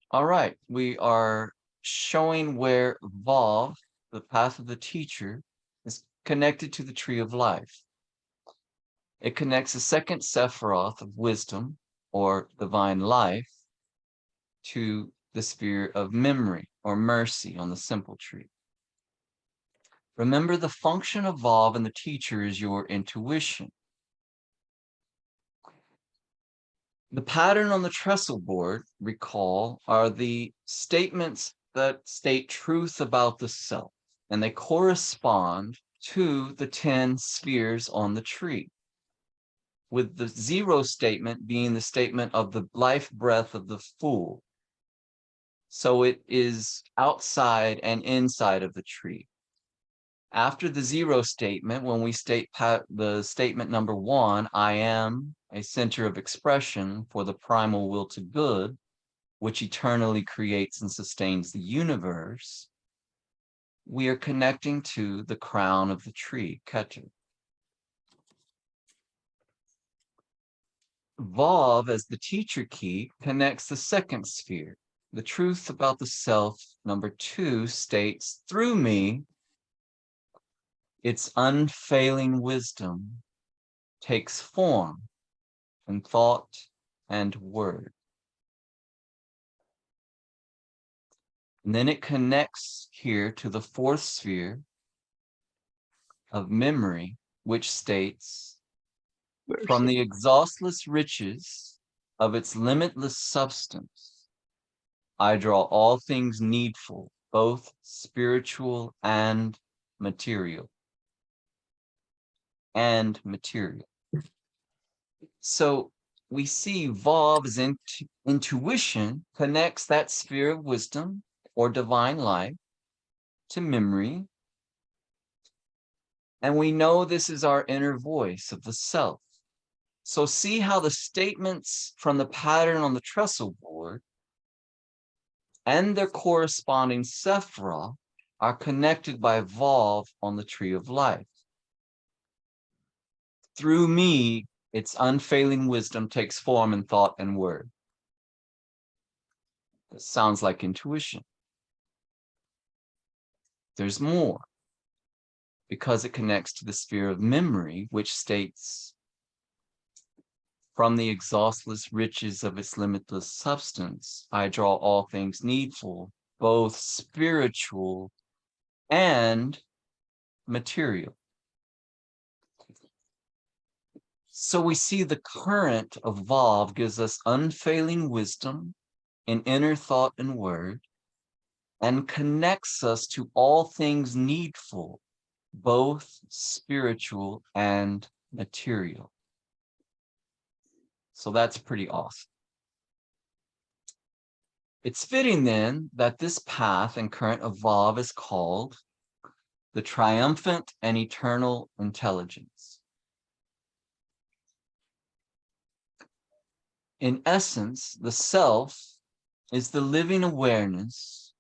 All right, we are showing where Vav, the path of the teacher, is connected to the tree of life. It connects the second Sephiroth of wisdom, or divine life, to the sphere of memory, or mercy on the simple tree. Remember, the function of Vav and the teacher is your intuition. The pattern on the trestle board, recall, are the statements that state truth about the self, and they correspond to the 10 spheres on the tree, with the 0 statement being the statement of the life breath of the fool. So it is outside and inside of the tree. After the 0 statement, when we state the statement number 1, I am a center of expression for the primal will to good, which eternally creates and sustains the universe, we are connecting to the crown of the tree, Keter. Vav, as the teacher key, connects the second sphere. The truth about the self, number 2, states, through me, its unfailing wisdom takes form in thought and word. And then it connects here to the 4th sphere of memory, which states, from the exhaustless riches of its limitless substance, I draw all things needful, both spiritual and material. So we see Vav's intuition connects that sphere of wisdom or divine life to memory. And we know this is our inner voice of the self. So see how the statements from the pattern on the trestle board and their corresponding Sephra are connected by Vav on the tree of life. Through me, its unfailing wisdom takes form in thought and word. That sounds like intuition. There's more, because it connects to the sphere of memory, which states, from the exhaustless riches of its limitless substance, I draw all things needful, both spiritual and material. So we see the current of Vav gives us unfailing wisdom in inner thought and word, and connects us to all things needful, both spiritual and material. So that's pretty awesome. It's fitting then that this path and current of Vav is called the triumphant and eternal intelligence. In essence, the self is the living awareness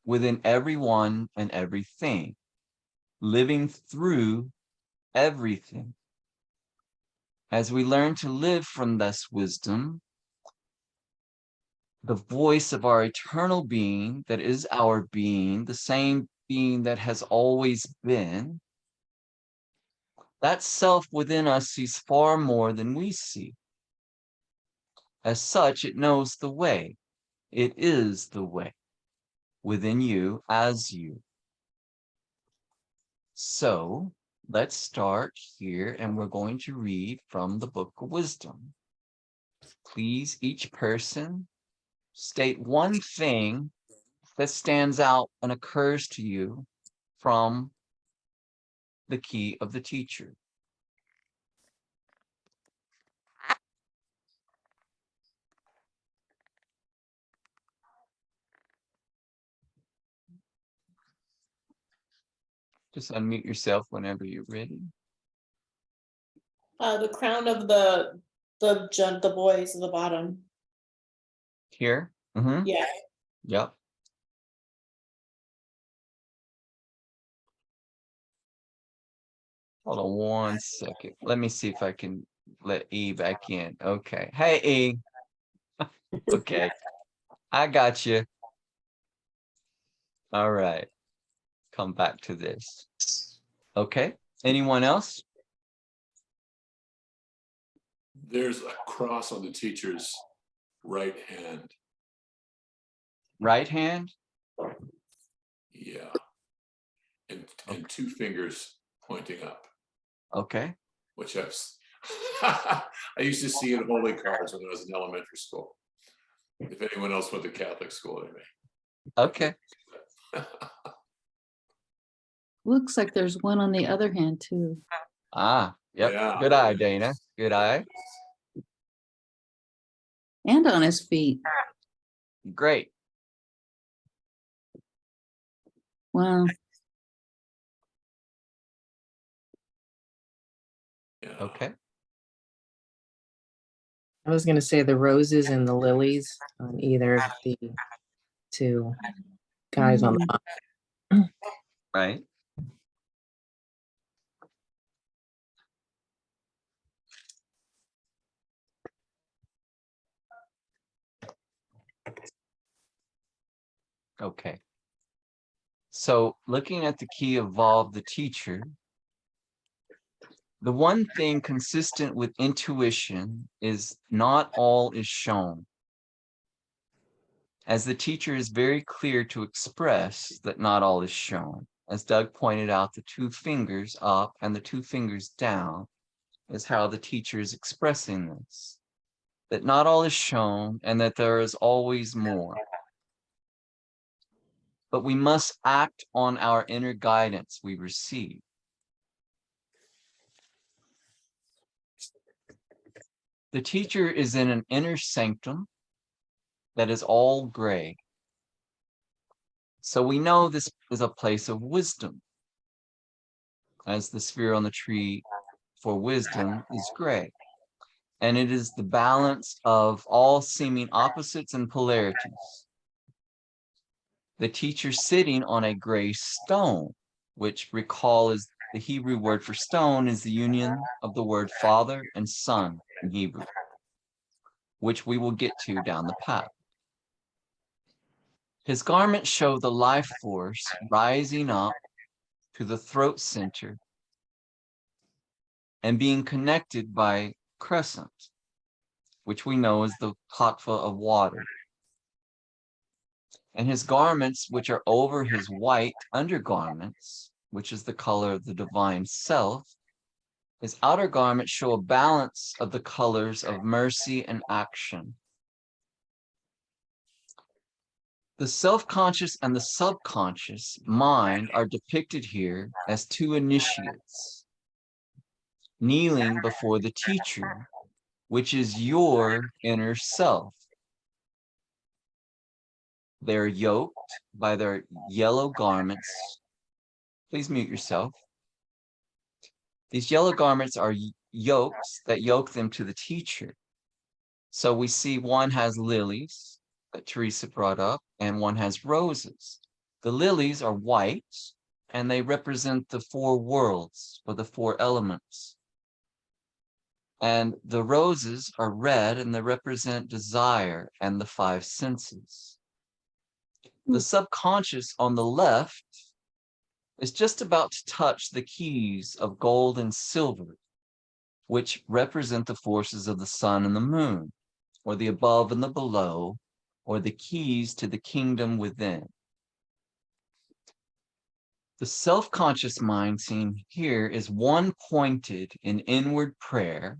within everyone and everything, living through everything. As we learn to live from this wisdom, the voice of our eternal being that is our being, the same being that has always been, that self within us sees far more than we see. As such, it knows the way. It is the way within you as you. So let's start here, and we're going to read from the Book of Wisdom. Please, each person, state one thing that stands out and occurs to you from the key of the teacher. Just unmute yourself whenever you're ready. The crown of the boys at the bottom. Here? Mm-hmm. Yeah. Yep. Hold on one second. Let me see if I can let E back in. Okay. Hey, E. Okay. I got you. All right. Come back to this. Okay. Anyone else? There's a cross on the teacher's right hand. Right hand? Yeah. And two fingers pointing up, Okay. which I used to see in holy cards when I was in elementary school. If anyone else went to Catholic school, anyway. Okay. Looks like there's one on the other hand too. Ah, yep. Yeah. Good eye, Dana. Good eye. And on his feet. Great. Wow. Yeah. Okay. I was going to say the roses and the lilies on either of the two guys on the Right. Okay. So looking at the key evolve the teacher, the one thing consistent with intuition is not all is shown. As the teacher is very clear to express that not all is shown. As Doug pointed out, the two fingers up and the two fingers down is how the teacher is expressing this. That not all is shown and that there is always more. But we must act on our inner guidance we receive. The teacher is in an inner sanctum that is all gray. So we know this is a place of wisdom, as the sphere on the tree for wisdom is gray. And it is the balance of all seeming opposites and polarities. The teacher sitting on a gray stone, which recall is the Hebrew word for stone is the union of the word father and son in Hebrew, which we will get to down the path. His garments show the life force rising up to the throat center and being connected by crescent, which we know is the katva of water. And his garments, which are over his white undergarments, which is the color of the divine self, his outer garments show a balance of the colors of mercy and action. The self-conscious and the subconscious mind are depicted here as two initiates, kneeling before the teacher, which is your inner self. They're yoked by their yellow garments. Please mute yourself. These yellow garments are yokes that yoke them to the teacher. So we see one has lilies that Teresa brought up, and one has roses. The lilies are white, and they represent the four worlds or the four elements. And the roses are red, and they represent desire and the five senses. The subconscious on the left is just about to touch the keys of gold and silver, which represent the forces of the sun and the moon, or the above and the below, or the keys to the kingdom within. The self-conscious mind seen here is one pointed in inward prayer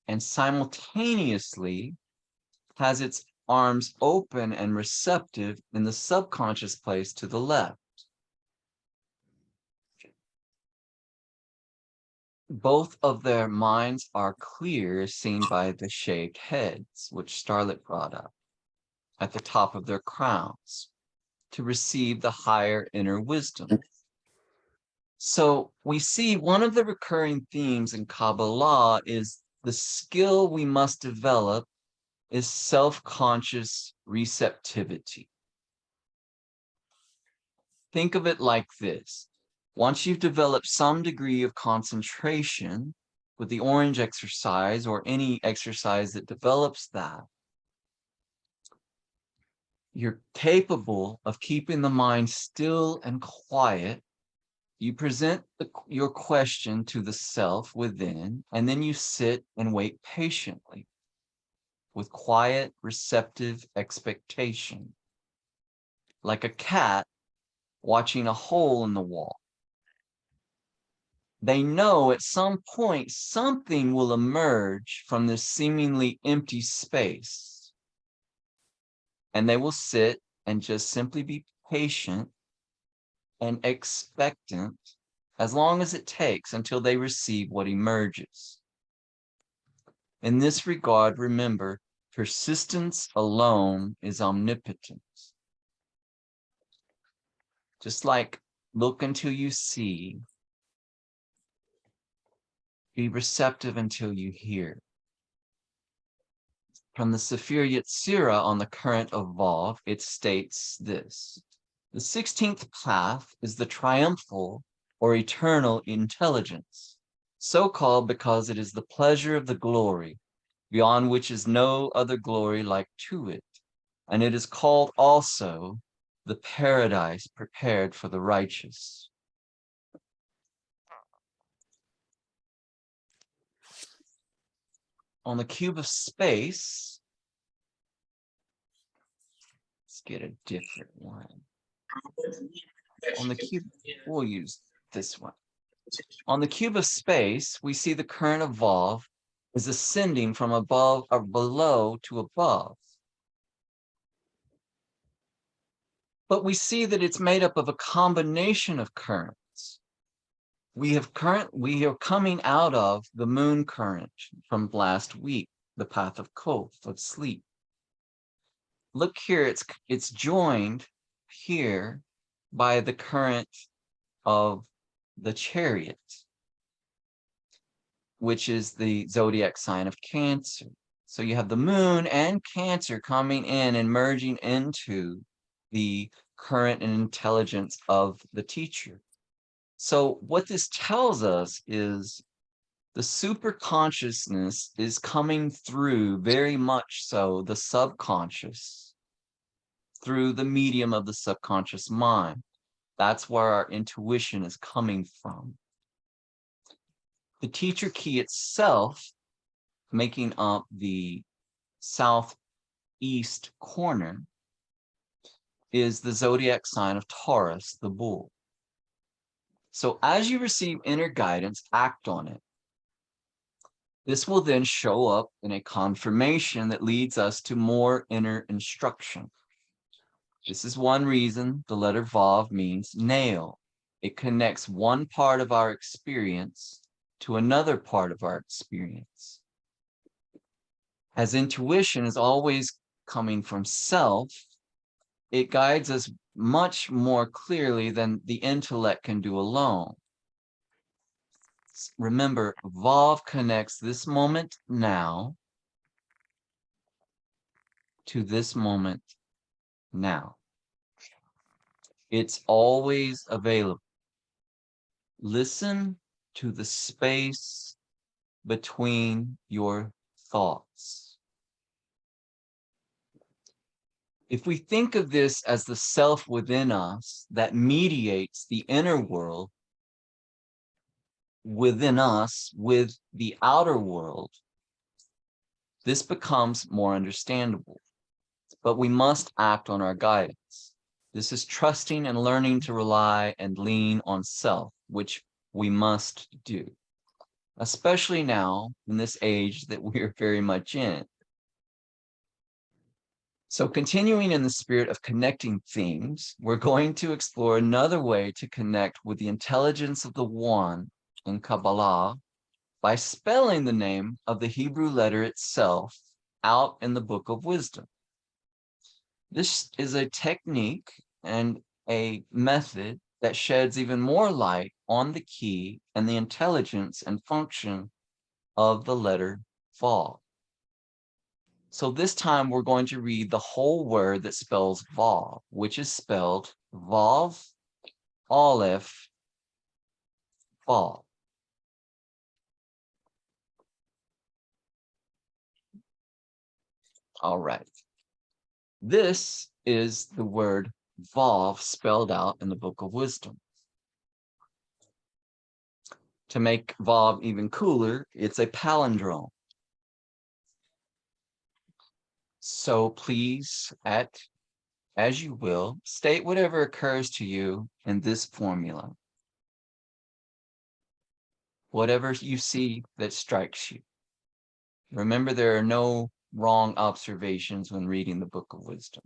and simultaneously has its arms open and receptive in the subconscious place to the left. Both of their minds are clear, seen by the shaved heads, which Starlet brought up, at the top of their crowns, to receive the higher inner wisdom. So we see one of the recurring themes in Kabbalah is the skill we must develop is self-conscious receptivity. Think of it like this. Once you've developed some degree of concentration with the orange exercise or any exercise that develops that, you're capable of keeping the mind still and quiet, you present your question to the self within, and then you sit and wait patiently with quiet, receptive expectation, like a cat watching a hole in the wall. They know at some point something will emerge from this seemingly empty space, and they will sit and just simply be patient and expectant as long as it takes until they receive what emerges. In this regard, remember, persistence alone is omnipotence. Just like look until you see, be receptive until you hear. From the Sefer Yetzirah on the current of Vav, it states this: the 16th path is the triumphal or eternal intelligence, so called because it is the pleasure of the glory, beyond which is no other glory like to it, and it is called also the paradise prepared for the righteous. On the cube of space, let's get a different one. On the cube, we'll use this one. On the cube of space, we see the current of Vav is ascending from above or below to above. But we see that it's made up of a combination of currents. We are coming out of the moon current from last week, the path of Kof, of sleep. Look here, it's joined here by the current of the chariot, which is the zodiac sign of Cancer. So you have the moon and Cancer coming in and merging into the current and intelligence of the teacher. So what this tells us is the super consciousness is coming through very much so the subconscious, through the medium of the subconscious mind. That's where our intuition is coming from. The teacher key itself, making up the southeast corner, is the zodiac sign of Taurus, the bull. So as you receive inner guidance, act on it. This will then show up in a confirmation that leads us to more inner instruction. This is one reason the letter Vav means nail. It connects one part of our experience to another part of our experience. As intuition is always coming from self, it guides us much more clearly than the intellect can do alone. Remember, Vav connects this moment now to this moment now. It's always available. Listen to the space between your thoughts. If we think of this as the self within us that mediates the inner world within us with the outer world, this becomes more understandable. But we must act on our guidance. This is trusting and learning to rely and lean on self, which we must do, especially now in this age that we're very much in. So continuing in the spirit of connecting themes, we're going to explore another way to connect with the intelligence of the One in Kabbalah by spelling the name of the Hebrew letter itself out in the Book of Wisdom. This is a technique and a method that sheds even more light on the key and the intelligence and function of the letter Vav. So this time we're going to read the whole word that spells Vav, which is spelled Vav, Aleph, Vav. All right. This is the word Vav spelled out in the Book of Wisdom. To make Vav even cooler, it's a palindrome. So please, as you will, state whatever occurs to you in this formula. Whatever you see that strikes you. Remember, there are no wrong observations when reading the Book of Wisdom.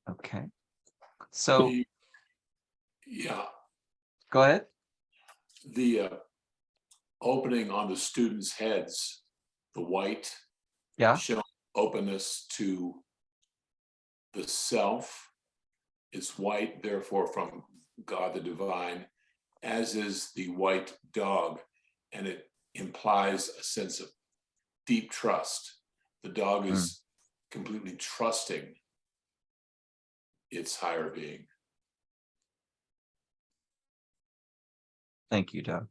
Okay. So Yeah, go ahead. the opening on the students' heads, the white, Yeah. showing openness to the self is white, therefore from God the divine, as is the white dog, and it implies a sense of deep trust. The dog is completely trusting its higher being. Thank you, Doug.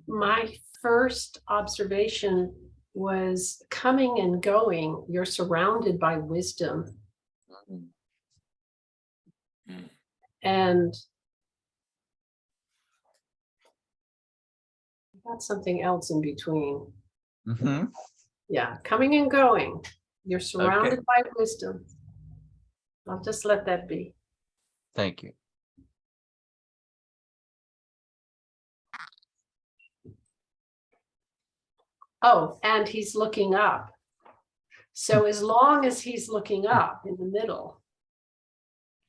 My first observation was coming and going. You're surrounded by wisdom. Mm. And got something else in between. Mm-hmm. Yeah, coming and going. You're surrounded by wisdom. I'll just let that be. Thank you. Oh, and he's looking up. So as long as he's looking up in the middle,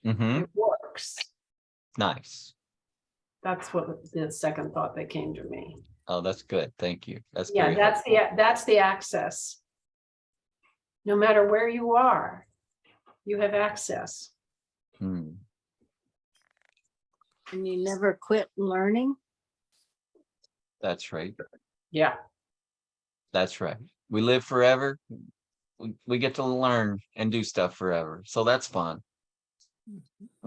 Mm-hmm. it works. Nice. That's what the second thought that came to me. Oh, that's good. Thank you. That's Yeah, very helpful. that's the access. No matter where you are, you have access. Hmm. And you never quit learning. That's right. Yeah. That's right. We live forever. We get to learn and do stuff forever. So that's fun.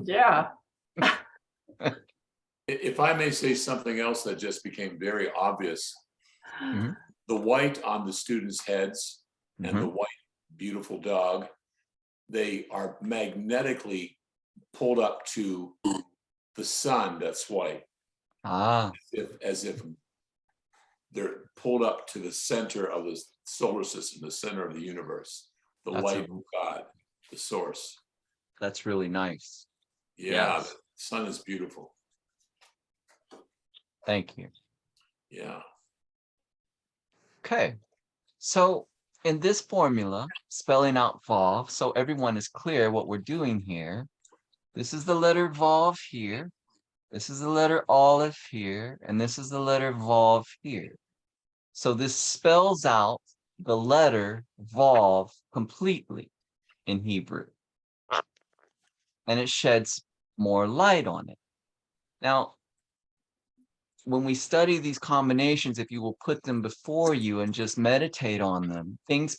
Yeah. If I may say something else that just became very obvious, Mhm. the white on the students' heads and the Mhm. white beautiful dog, they are magnetically pulled up to the sun that's white, Ah, as if they're pulled up to the center of the solar system, the center of the universe, the That's light of God, the source. that's really nice. Yeah, Yes. the sun is beautiful. Thank you. Yeah. Okay. So in this formula, spelling out Vav, so everyone is clear what we're doing here. This is the letter Vav here. This is the letter Aleph here. And this is the letter Vav here. So this spells out the letter Vav completely in Hebrew. And it sheds more light on it. Now, when we study these combinations, if you will put them before you and just meditate on them, things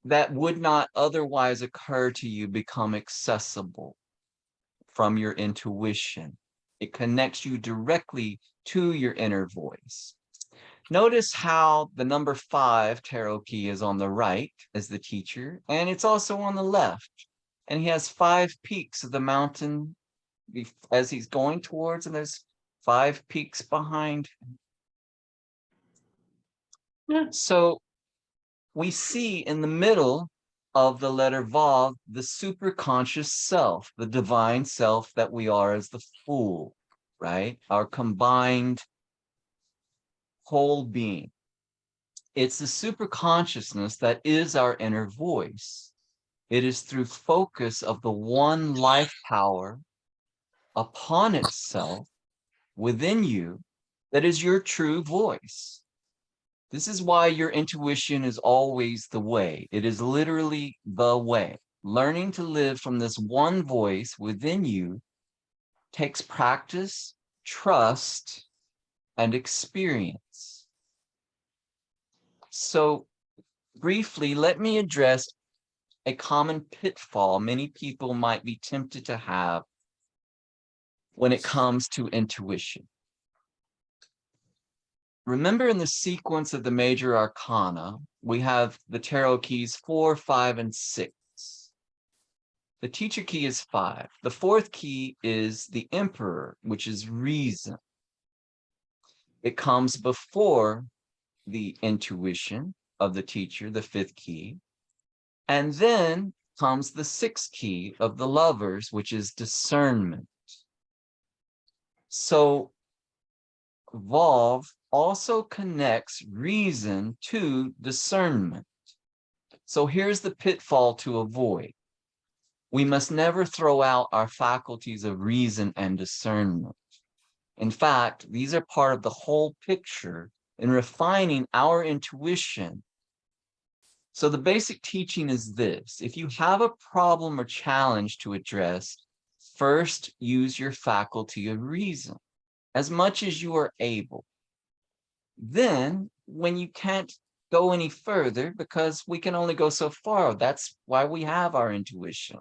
that would not otherwise occur to you become accessible from your intuition. It connects you directly to your inner voice. Notice how the number 5 tarot key is on the right as the teacher, and it's also on the left. And he has 5 peaks of the mountain as he's going towards, and there's 5 peaks behind him. Yeah. So we see in the middle of the letter Vav, the superconscious self, the divine self that we are as the Fool, right? Our combined whole being. It's the superconsciousness that is our inner voice. It is through focus of the one life power upon itself within you that is your true voice. This is why your intuition is always the way. It is literally the way. learning to live from this one voice within you takes practice, trust, and experience. So briefly, let me address a common pitfall many people might be tempted to have when it comes to intuition. Remember, in the sequence of the major arcana, we have the tarot keys 4, 5, and 6. The teacher key is 5. The fourth key is the emperor, which is reason. It comes before the intuition of the teacher, the 5th key. And then comes the 6th key of the lovers, which is discernment. So Volve also connects reason to discernment. So here's the pitfall to avoid. We must never throw out our faculties of reason and discernment. In fact, these are part of the whole picture in refining our intuition. So the basic teaching is this: if you have a problem or challenge to address, first use your faculty of reason as much as you are able. Then, when you can't go any further, because we can only go so far, that's why we have our intuition.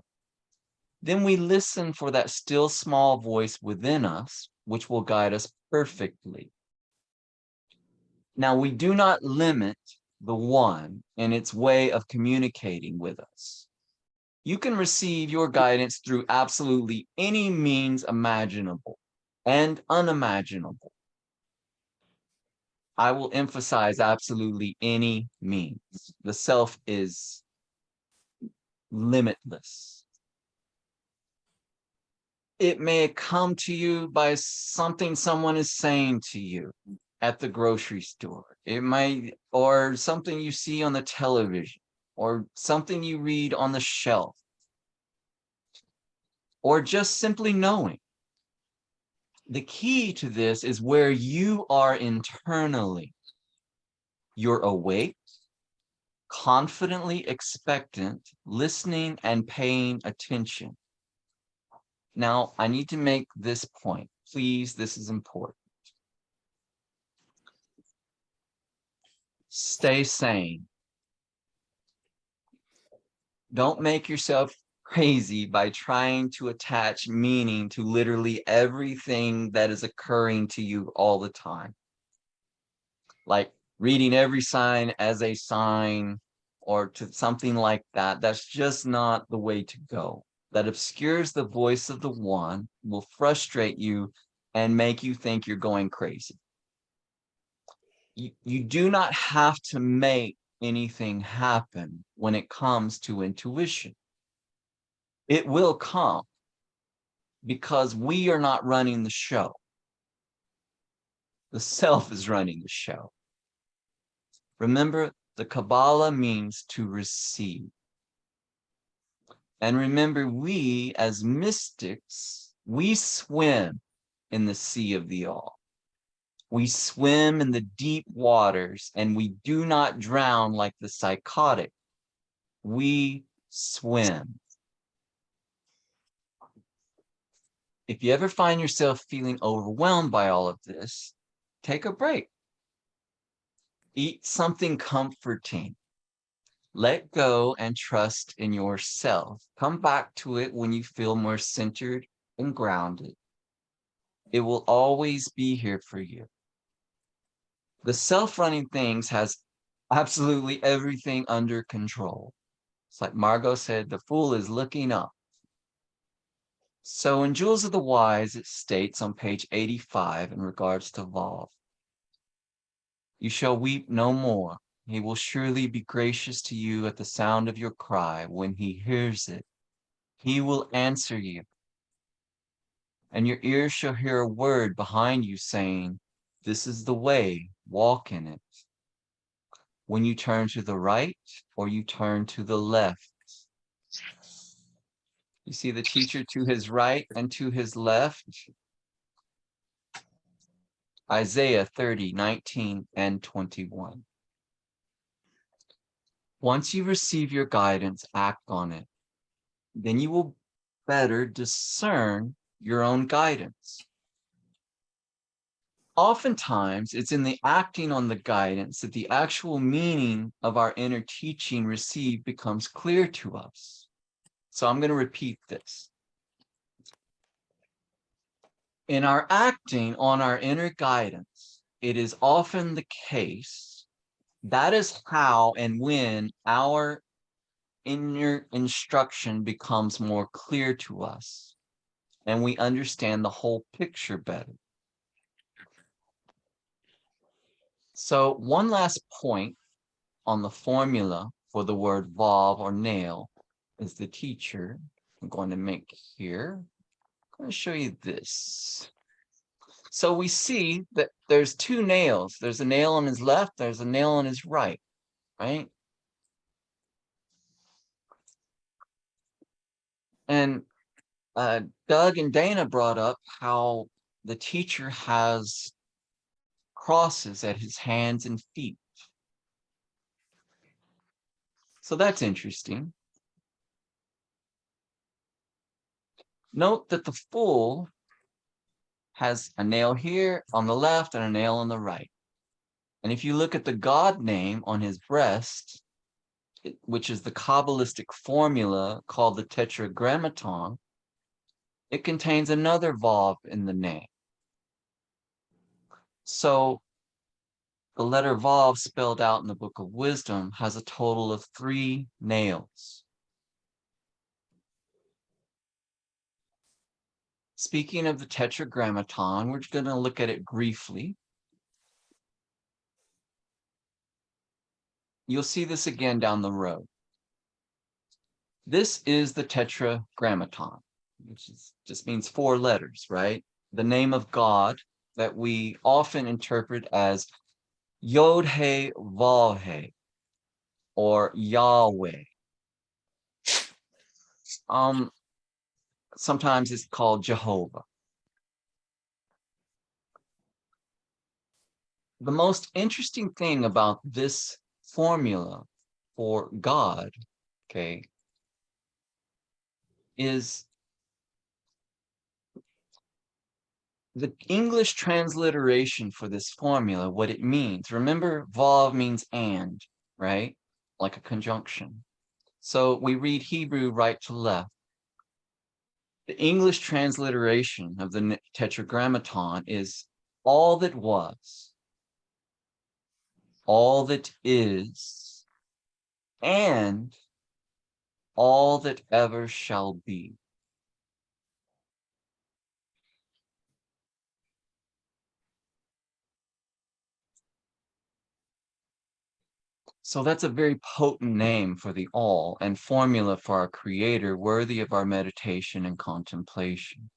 Then we listen for that still small voice within us, which will guide us perfectly. Now, we do not limit the one in its way of communicating with us. You can receive your guidance through absolutely any means imaginable and unimaginable. I will emphasize absolutely any means. The self is limitless. It may come to you by something someone is saying to you at the grocery store. It might, or something you see on the television, or something you read on the shelf, or just simply knowing. The key to this is where you are internally. You're awake, confidently expectant, listening and paying attention. Now, I need to make this point. Please, this is important. Stay sane. Don't make yourself crazy by trying to attach meaning to literally everything that is occurring to you all the time. Like reading every sign as a sign or to something like that. That's just not the way to go. That obscures the voice of the one, will frustrate you and make you think you're going crazy. You do not have to make anything happen when it comes to intuition. It will come because we are not running the show. The self is running the show. Remember, the Kabbalah means to receive. And remember, we as mystics, we swim in the sea of the all. We swim in the deep waters and we do not drown like the psychotic. We swim. If you ever find yourself feeling overwhelmed by all of this, take a break. Eat something comforting. Let go and trust in yourself. Come back to it when you feel more centered and grounded. It will always be here for you. The self-running things has absolutely everything under control. It's like Margot said, the fool is looking up. So in Jewels of the Wise, it states on page 85 in regards to Volve, you shall weep no more. He will surely be gracious to you at the sound of your cry. When he hears it, he will answer you. And your ears shall hear a word behind you saying, this is the way, walk in it. When you turn to the right or you turn to the left. You see the teacher to his right and to his left. Isaiah 30, 19 and 21. Once you receive your guidance, act on it. then you will better discern your own guidance. Oftentimes, it's in the acting on the guidance that the actual meaning of our inner teaching received becomes clear to us. So I'm going to repeat this. In our acting on our inner guidance, it is often the case that is how and when our inner instruction becomes more clear to us and we understand the whole picture better. So one last point on the formula for the word valve or nail is the teacher. I'm going to make here. I'm going to show you this. So we see that there's two nails. There's a nail on his left, there's a nail on his right, right? And Doug and Dana brought up how the teacher has crosses at his hands and feet. So that's interesting. Note that the fool has a nail here on the left and a nail on the right. And if you look at the God name on his breast, which is the Kabbalistic formula called the Tetragrammaton, it contains another valve in the name. So the letter Vav spelled out in the Book of Wisdom has a total of 3 nails. Speaking of the Tetragrammaton, we're going to look at it briefly. You'll see this again down the road. This is the Tetragrammaton, which just means 4 letters, right? The name of God that we often interpret as Yod-He Vav-He or Yahweh. Sometimes it's called Jehovah. The most interesting thing about this formula for God, okay, is the English transliteration for this formula, what it means. Remember, Vav means and, right? Like a conjunction. So we read Hebrew right to left. The English transliteration of the Tetragrammaton is all that was, all that is, and all that ever shall be. So that's a very potent name for the all and formula for our Creator, worthy of our meditation and contemplation.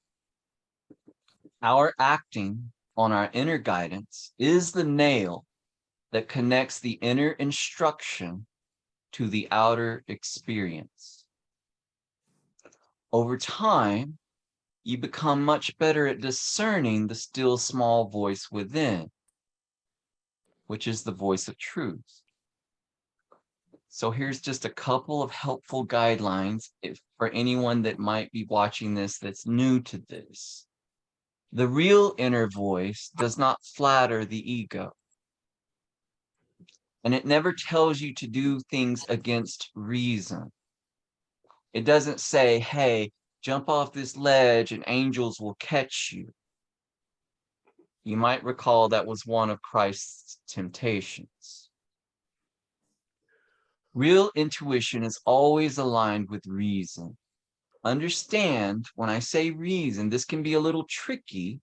Our acting on our inner guidance is the nail that connects the inner instruction to the outer experience. Over time, you become much better at discerning the still small voice within, which is the voice of truth. So here's just a couple of helpful guidelines for anyone that might be watching this that's new to this. The real inner voice does not flatter the ego. And it never tells you to do things against reason. It doesn't say, hey, jump off this ledge and angels will catch you. You might recall that was one of Christ's temptations. Real intuition is always aligned with reason. Understand, when I say reason, this can be a little tricky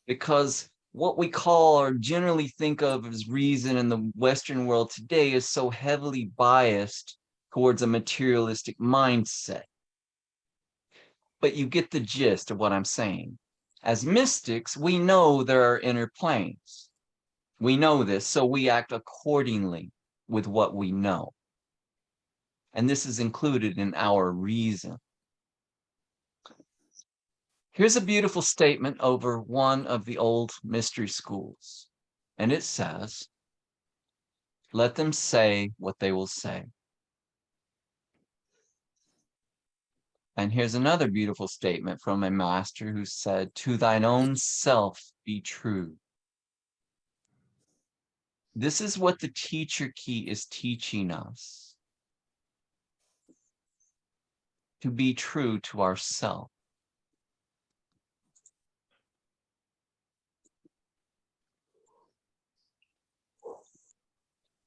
because what we call or generally think of as reason in the Western world today is so heavily biased towards a materialistic mindset. But you get the gist of what I'm saying. As mystics, we know there are inner planes. We know this, so we act accordingly with what we know. And this is included in our reason. Here's a beautiful statement over one of the old mystery schools. And it says, let them say what they will say. And here's another beautiful statement from a master who said, "To thine own self be true." This is what the teacher key is teaching us. To be true to ourselves.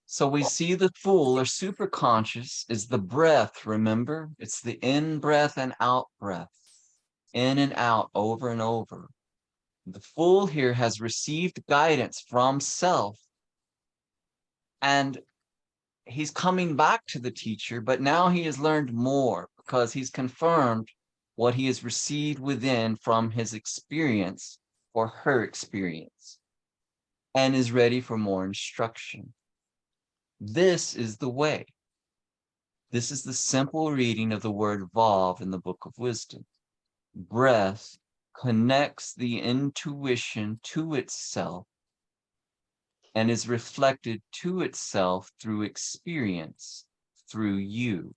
So we see the full or superconscious is the breath, remember? It's the in breath and out breath. In and out over and over. The full here has received guidance from self. And he's coming back to the teacher, but now he has learned more because he's confirmed what he has received within from his experience or her experience and is ready for more instruction. This is the way. This is the simple reading of the word Vav in the Book of Wisdom. Breath connects the intuition to itself and is reflected to itself through experience, through you.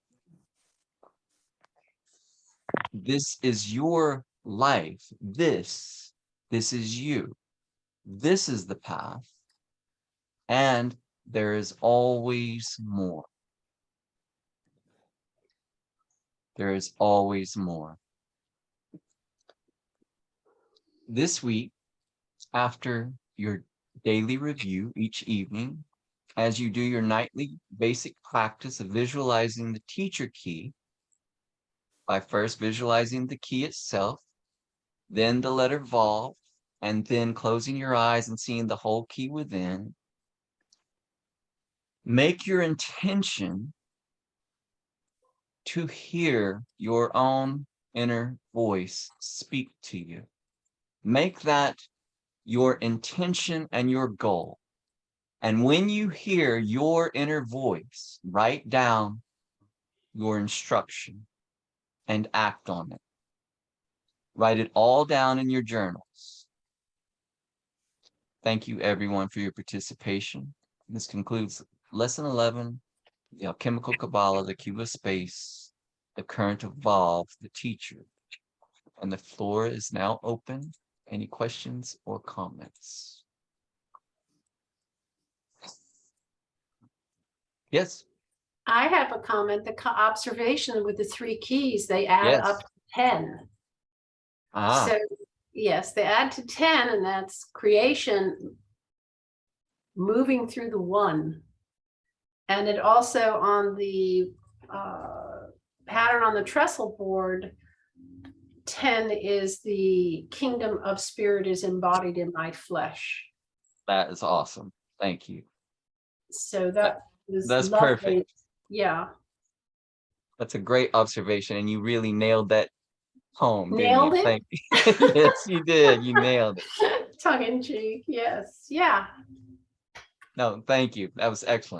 This is your life. This is you. This is the path. And there is always more. There is always more. This week, after your daily review each evening, as you do your nightly basic practice of visualizing the teacher key, by first visualizing the key itself, then the letter Vav, and then closing your eyes and seeing the whole key within, make your intention to hear your own inner voice speak to you. Make that your intention and your goal. And when you hear your inner voice, write down your instruction and act on it. Write it all down in your journals. Thank you, everyone, for your participation. This concludes Lesson 11, the Alchemical Cabala, the Cube of Space, the Current of Vav, the Teacher. And the floor is now open. Any questions or comments? Yes. I have a comment, the observation with the 3 keys, they add Yes. up to 10. Ah, So, yes, they add to 10, and that's creation moving through the 1. And it also on the pattern on the trestle board, 10 is the kingdom of spirit is embodied in my flesh. that is awesome. Thank you. So that is That's lovely. perfect. Yeah. That's a great observation, and you really nailed that home, didn't Nailed you? it? Thank you. Yes, you did. You nailed it. Tongue in cheek. Yes. Yeah. No, thank you. That was excellent.